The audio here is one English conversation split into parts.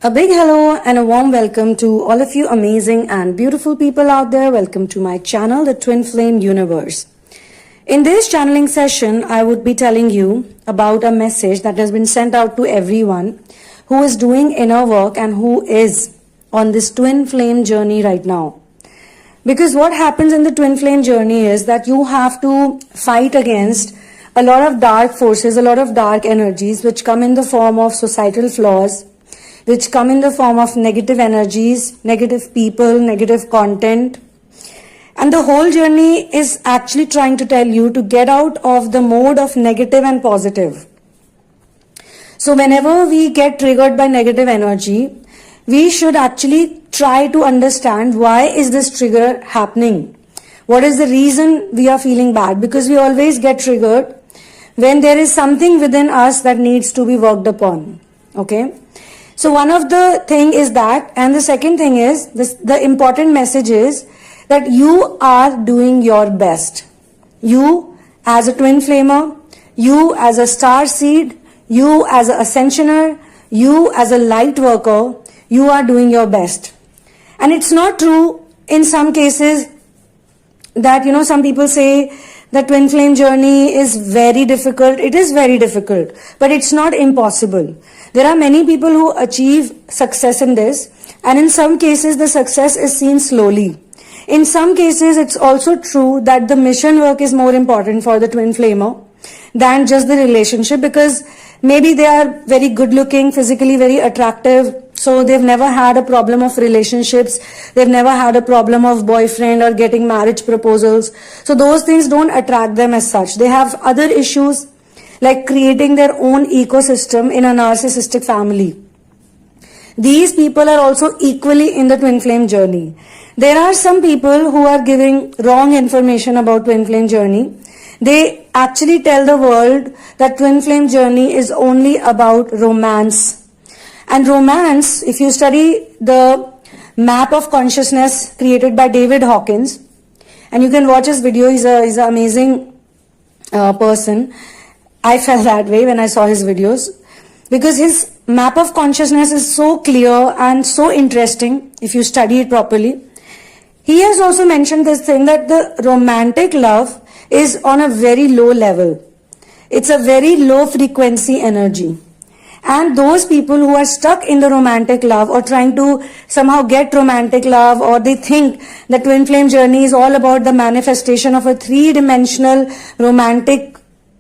A big hello and a warm welcome to all of you amazing and beautiful people out there. Welcome to my channel, the Twinflame Universe. In this channeling session, I would be telling you about a message that has been sent out to everyone who is doing inner work and who is on this twin flame journey right now. Because what happens in the twin flame journey is that you have to fight against a lot of dark forces, a lot of dark energies which come in the form of societal flaws, which come in the form of negative energies, negative people, negative content. And the whole journey is actually trying to tell you to get out of the mode of negative and positive. So whenever we get triggered by negative energy, we should actually try to understand why is this trigger happening? What is the reason we are feeling bad? Because we always get triggered when there is something within us that needs to be worked upon. Okay? So one of the thing is that, and the second thing is, the important message is that you are doing your best. You as a twin flamer, you as a star seed, you as an ascensioner, you as a light worker, you are doing your best. And it's not true in some cases that, some people say the twin flame journey is very difficult. It is very difficult, but it's not impossible. There are many people who achieve success in this, and in some cases the success is seen slowly. In some cases it's also true that the mission work is more important for the twin flamer than just the relationship, because maybe they are very good looking, physically very attractive, so they've never had a problem of relationships, they've never had a problem of boyfriend or getting marriage proposals. So those things don't attract them as such. They have other issues like creating their own ecosystem in a narcissistic family. These people are also equally in the twin flame journey. There are some people who are giving wrong information about twin flame journey. They actually tell the world that twin flame journey is only about romance. And romance, if you study the map of consciousness created by David Hawkins, and you can watch his video, he's an amazing person. I felt that way when I saw his videos, because his map of consciousness is so clear and so interesting if you study it properly. He has also mentioned this thing that the romantic love is on a very low level. It's a very low frequency energy. And those people who are stuck in the romantic love or trying to somehow get romantic love, or they think the twin flame journey is all about the manifestation of a three-dimensional romantic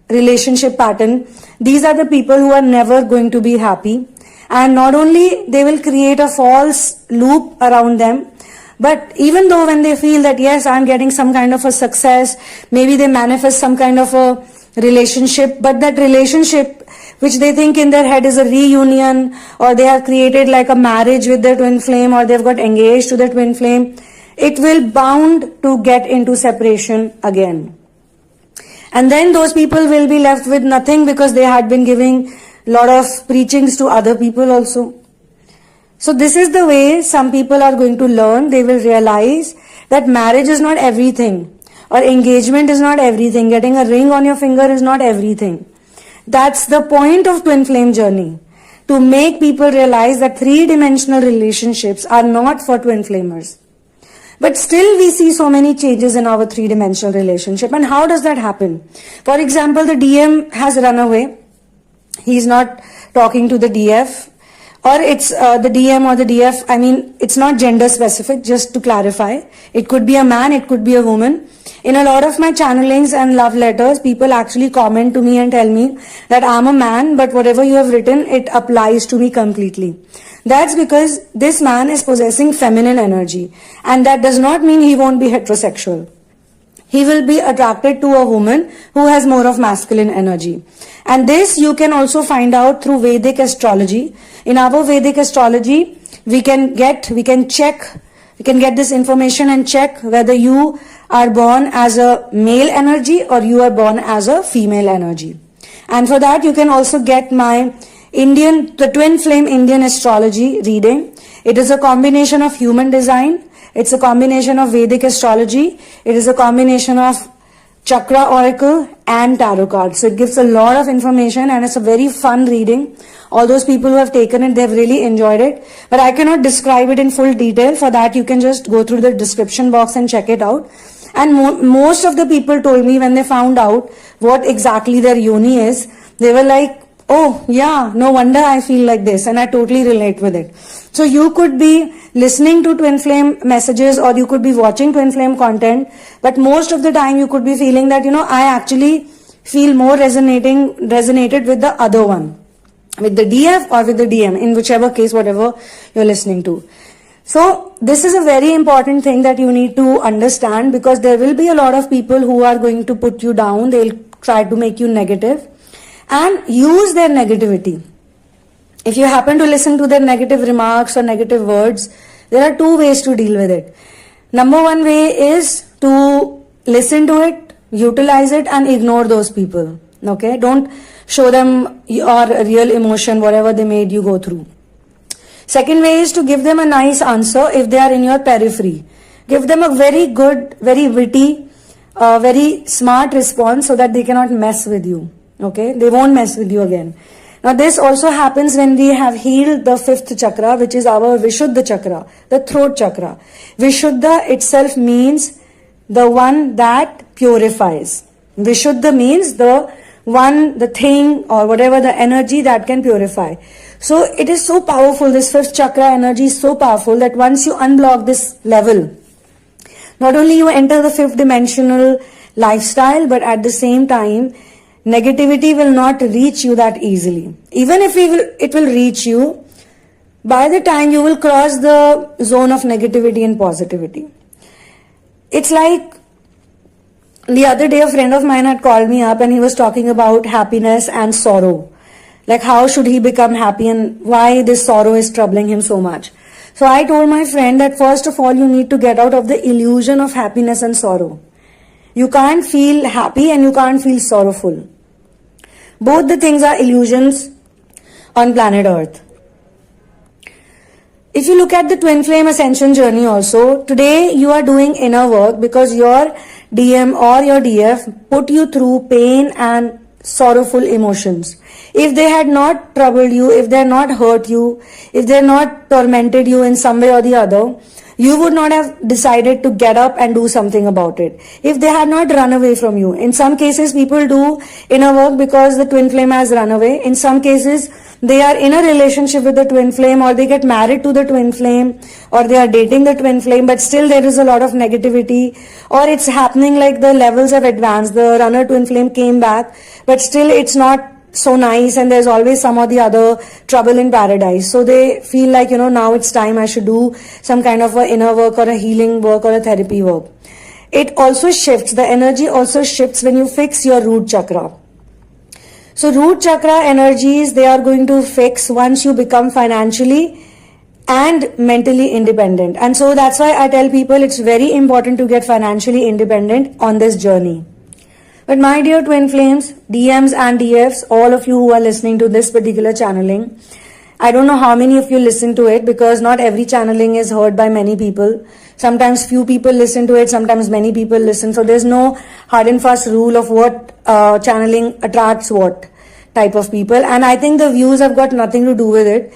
relationship pattern, these are the people who are never going to be happy. And not only they will create a false loop around them, but even though when they feel that yes, I'm getting some kind of a success, maybe they manifest some kind of a relationship, but that relationship which they think in their head is a reunion, or they have created like a marriage with their twin flame, or they've got engaged to their twin flame, it will bound to get into separation again. And then those people will be left with nothing, because they had been giving a lot of preachings to other people also. So this is the way some people are going to learn. They will realize that marriage is not everything, or engagement is not everything, getting a ring on your finger is not everything. That's the point of twin flame journey, to make people realize that three-dimensional relationships are not for twin flamers. But still we see so many changes in our three-dimensional relationship. And how does that happen? For example, the DM has run away. He's not talking to the DF. Or it's the DM or the DF, it's not gender specific, just to clarify. It could be a man, it could be a woman. In a lot of my channelings and love letters, people actually comment to me and tell me that I'm a man, but whatever you have written, it applies to me completely. That's because this man is possessing feminine energy, and that does not mean he won't be heterosexual. He will be attracted to a woman who has more of masculine energy. And this you can also find out through Vedic astrology. In our Vedic astrology, we can get this information and check whether you are born as a male energy or you are born as a female energy. And for that, you can also get my the Twin Flame Indian astrology reading. It is a combination of human design. It's a combination of Vedic astrology. It is a combination of chakra oracle and tarot cards. So it gives a lot of information and it's a very fun reading. All those people who have taken it, they've really enjoyed it. But I cannot describe it in full detail. For that, you can just go through the description box and check it out. And most of the people told me when they found out what exactly their yoni is, they were like, oh yeah, no wonder I feel like this, and I totally relate with it. So you could be listening to Twinflame messages or you could be watching Twinflame content, but most of the time you could be feeling that, I actually feel more resonated with the other one, with the DF or with the DM, in whichever case, whatever you're listening to. So this is a very important thing that you need to understand, because there will be a lot of people who are going to put you down. They'll try to make you negative and use their negativity. If you happen to listen to their negative remarks or negative words, there are two ways to deal with it. Number one way is to listen to it, utilize it and ignore those people. Okay? Don't show them your real emotion, whatever they made you go through. Second way is to give them a nice answer if they are in your periphery. Give them a very good, very witty, very smart response so that they cannot mess with you. Okay? They won't mess with you again. Now this also happens when we have healed the fifth chakra, which is our Vishuddha chakra, the throat chakra. Vishuddha itself means the one that purifies. Vishuddha means the one, the thing or whatever, the energy that can purify. So it is so powerful, this fifth chakra energy is so powerful that once you unblock this level, not only you enter the fifth dimensional lifestyle, but at the same time, negativity will not reach you that easily. Even if it will reach you, by the time you will cross the zone of negativity and positivity. It's like the other day a friend of mine had called me up and he was talking about happiness and sorrow. Like how should he become happy and why this sorrow is troubling him so much. So I told my friend that first of all you need to get out of the illusion of happiness and sorrow. You can't feel happy and you can't feel sorrowful. Both the things are illusions on planet Earth. If you look at the twin flame ascension journey also, today you are doing inner work because your DM or your DF put you through pain and sorrowful emotions. If they had not troubled you, if they had not hurt you, if they had not tormented you in some way or the other, you would not have decided to get up and do something about it. If they had not run away from you. In some cases, people do inner work because the twin flame has run away. In some cases, they are in a relationship with the twin flame or they get married to the twin flame or they are dating the twin flame, but still there is a lot of negativity, or it's happening like the levels have advanced. The runner twin flame came back, but still it's not so nice and there's always some or the other trouble in paradise. So they feel like, now it's time I should do some kind of a inner work or a healing work or a therapy work. It also shifts, the energy also shifts when you fix your root chakra. So root chakra energies, they are going to fix once you become financially and mentally independent. And so that's why I tell people it's very important to get financially independent on this journey. But my dear twin flames, DMs and DFs, all of you who are listening to this particular channeling, I don't know how many of you listen to it because not every channeling is heard by many people. Sometimes few people listen to it, sometimes many people listen. So there's no hard and fast rule of what channeling attracts what type of people. And I think the views have got nothing to do with it.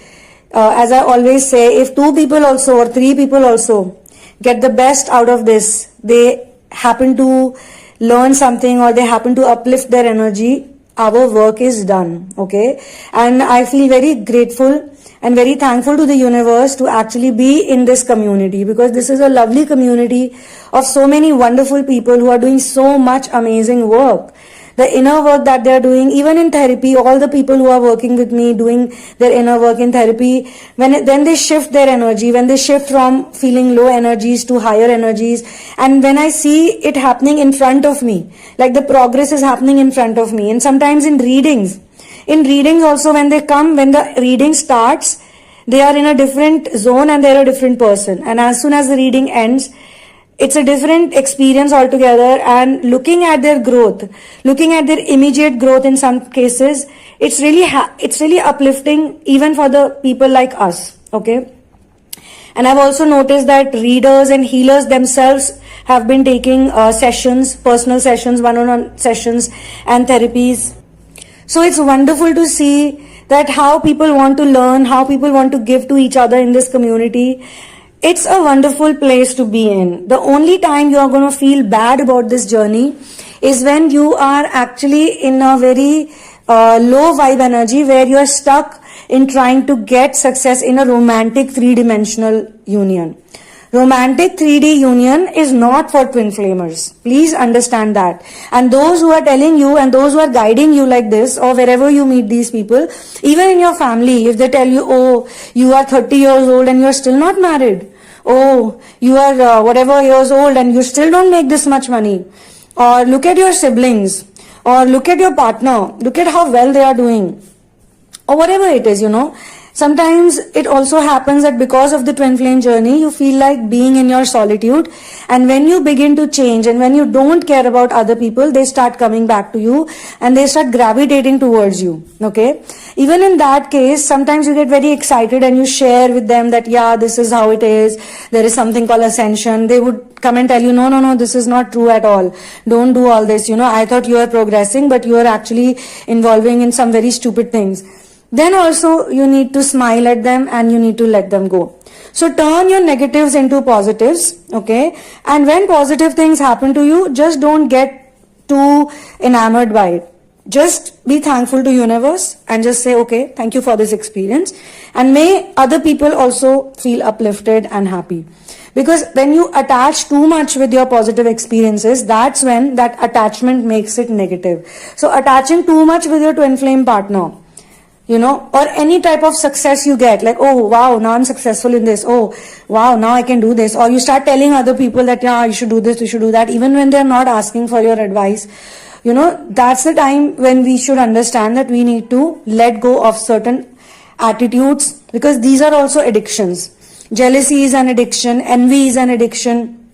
As I always say, if 2 people also or 3 people also get the best out of this, they happen to learn something or they happen to uplift their energy, our work is done. Okay? And I feel very grateful and very thankful to the universe to actually be in this community, because this is a lovely community of so many wonderful people who are doing so much amazing work. The inner work that they are doing, even in therapy, all the people who are working with me doing their inner work in therapy, then they shift their energy, when they shift from feeling low energies to higher energies, and when I see it happening in front of me, like the progress is happening in front of me. And sometimes in readings also, when they come, when the reading starts, they are in a different zone and they're a different person, and as soon as the reading ends, it's a different experience altogether. And looking at their growth, looking at their immediate growth in some cases, it's really uplifting even for the people like us. Okay? And I've also noticed that readers and healers themselves have been taking sessions, personal sessions, one-on-one sessions and therapies. So it's wonderful to see that how people want to learn, how people want to give to each other in this community. It's a wonderful place to be in. The only time you are going to feel bad about this journey is when you are actually in a very low vibe energy where you are stuck in trying to get success in a romantic three-dimensional union. Romantic 3D union is not for twin flamers. Please understand that. And those who are telling you and those who are guiding you like this, or wherever you meet these people, even in your family, if they tell you, oh, you are 30 years old and you are still not married. Oh, you are whatever years old and you still don't make this much money. Or look at your siblings. Or look at your partner. Look at how well they are doing. Or whatever it is, Sometimes it also happens that because of the twin flame journey, you feel like being in your solitude. And when you begin to change and when you don't care about other people, they start coming back to you and they start gravitating towards you. Okay. Even in that case, sometimes you get very excited and you share with them that, yeah, this is how it is. There is something called ascension. They would come and tell you, no, this is not true at all. Don't do all this. I thought you are progressing, but you are actually involving in some very stupid things. Then also you need to smile at them and you need to let them go. So turn your negatives into positives, okay? And when positive things happen to you, just don't get too enamored by it. Just be thankful to universe and just say, okay, thank you for this experience. And may other people also feel uplifted and happy. Because when you attach too much with your positive experiences, that's when that attachment makes it negative. So attaching too much with your twin flame partner, or any type of success you get, like, oh, wow, now I'm successful in this. Oh, wow, now I can do this. Or you start telling other people that, yeah, you should do this, you should do that, even when they're not asking for your advice. That's the time when we should understand that we need to let go of certain attitudes, because these are also addictions. Jealousy is an addiction, envy is an addiction,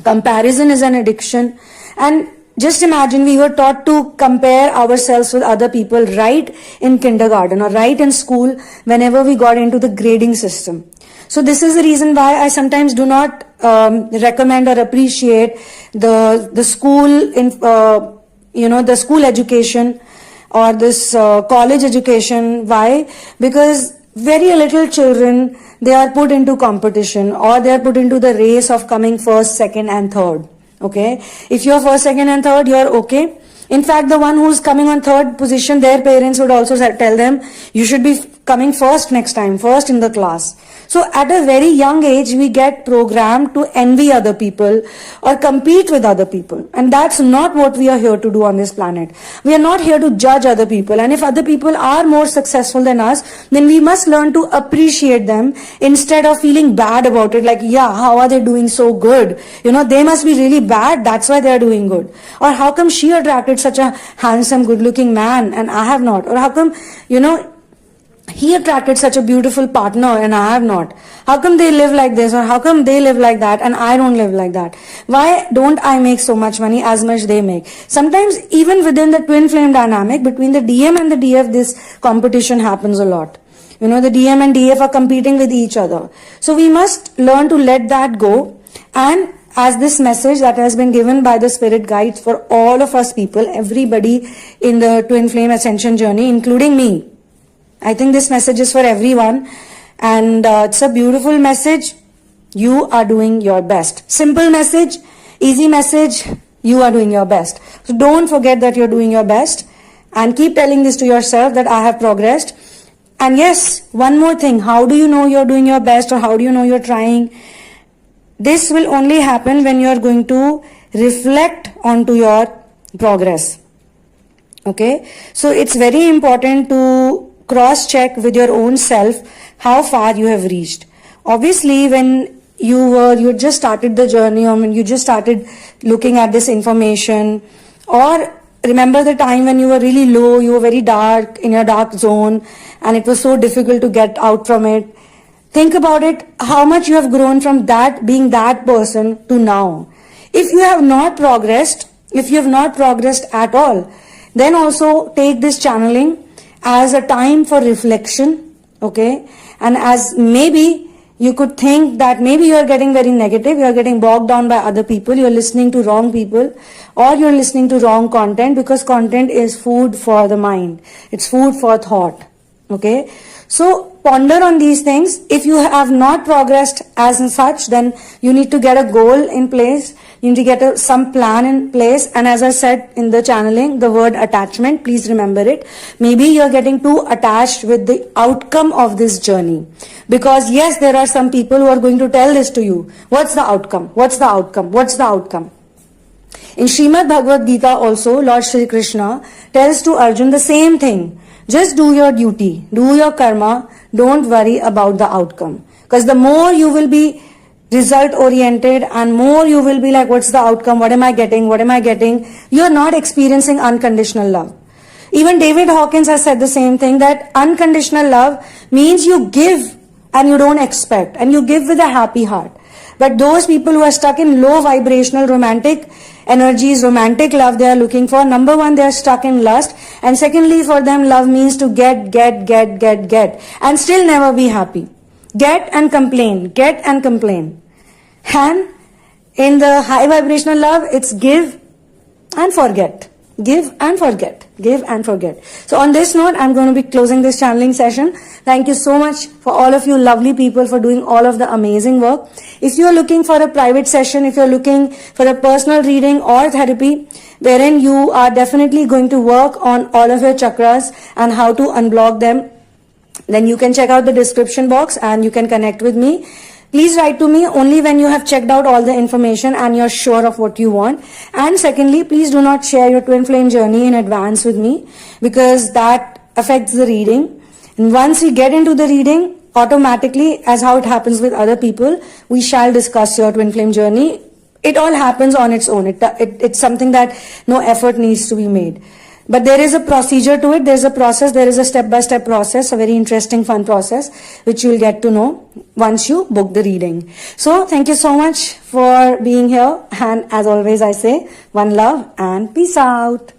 comparison is an addiction, and just imagine we were taught to compare ourselves with other people right in kindergarten or right in school whenever we got into the grading system. So this is the reason why I sometimes do not recommend or appreciate the school the school education or this college education. Why? Because very little children, they are put into competition or they are put into the race of coming first, second and third. Okay, if you're first, second and third, you're okay. In fact, the one who's coming on third position, their parents would also tell them, you should be coming first next time, first in the class. So at a very young age, we get programmed to envy other people or compete with other people. And that's not what we are here to do on this planet. We are not here to judge other people. And if other people are more successful than us, then we must learn to appreciate them instead of feeling bad about it. Like, yeah, how are they doing so good? They must be really bad. That's why they're doing good. Or how come she attracted such a handsome, good-looking man and I have not? Or how come, he attracted such a beautiful partner and I have not? How come they live like this or how come they live like that and I don't live like that? Why don't I make so much money as much they make? Sometimes even within the twin flame dynamic, between the DM and the DF, this competition happens a lot. The DM and DF are competing with each other. So we must learn to let that go. And as this message that has been given by the spirit guides for all of us people, everybody in the twin flame ascension journey, including me, I think this message is for everyone, and it's a beautiful message. You are doing your best. Simple message, easy message, you are doing your best. So don't forget that you're doing your best and keep telling this to yourself that I have progressed. And yes, one more thing, how do you know you're doing your best or how do you know you're trying? This will only happen when you're going to reflect onto your progress. Okay, so it's very important to cross-check with your own self how far you have reached. Obviously, when you just started the journey or when you just started looking at this information, or remember the time when you were really low, you were very dark, in your dark zone, and it was so difficult to get out from it. Think about it, how much you have grown from that, being that person to now. If you have not progressed, at all, then also take this channeling as a time for reflection, okay, and as maybe You could think that maybe you're getting very negative, you're getting bogged down by other people, you're listening to wrong people, or you're listening to wrong content, because content is food for the mind. It's food for thought. Okay? So ponder on these things. If you have not progressed as in such, then you need to get a goal in place. You need to get some plan in place. And as I said in the channeling, the word attachment, please remember it. Maybe you're getting too attached with the outcome of this journey. Because yes, there are some people who are going to tell this to you. What's the outcome? What's the outcome? What's the outcome? In Srimad Bhagavad Gita also, Lord Shri Krishna tells to Arjun the same thing. Just do your duty, do your karma, don't worry about the outcome. Because the more you will be result oriented and more you will be like, what's the outcome, what am I getting, you're not experiencing unconditional love. Even David Hawkins has said the same thing, that unconditional love means you give and you don't expect, and you give with a happy heart. But those people who are stuck in low vibrational romantic energies, romantic love they are looking for, number one, they are stuck in lust, and secondly, for them love means to get, and still never be happy. Get and complain. And in the high vibrational love, it's give and forget. Give and forget. So on this note, I'm going to be closing this channeling session. Thank you so much for all of you lovely people for doing all of the amazing work. If you're looking for a private session, if you're looking for a personal reading or therapy, wherein you are definitely going to work on all of your chakras and how to unblock them, then you can check out the description box and you can connect with me. Please write to me only when you have checked out all the information and you're sure of what you want. And secondly, please do not share your twin flame journey in advance with me, because that affects the reading. And once we get into the reading, automatically, as how it happens with other people, we shall discuss your twin flame journey. It all happens on its own. It's something that no effort needs to be made. But there is a procedure to it, there's a process, there is a step-by-step process, a very interesting, fun process, which you will get to know once you book the reading. So, thank you so much for being here, and as always I say, one love and peace out.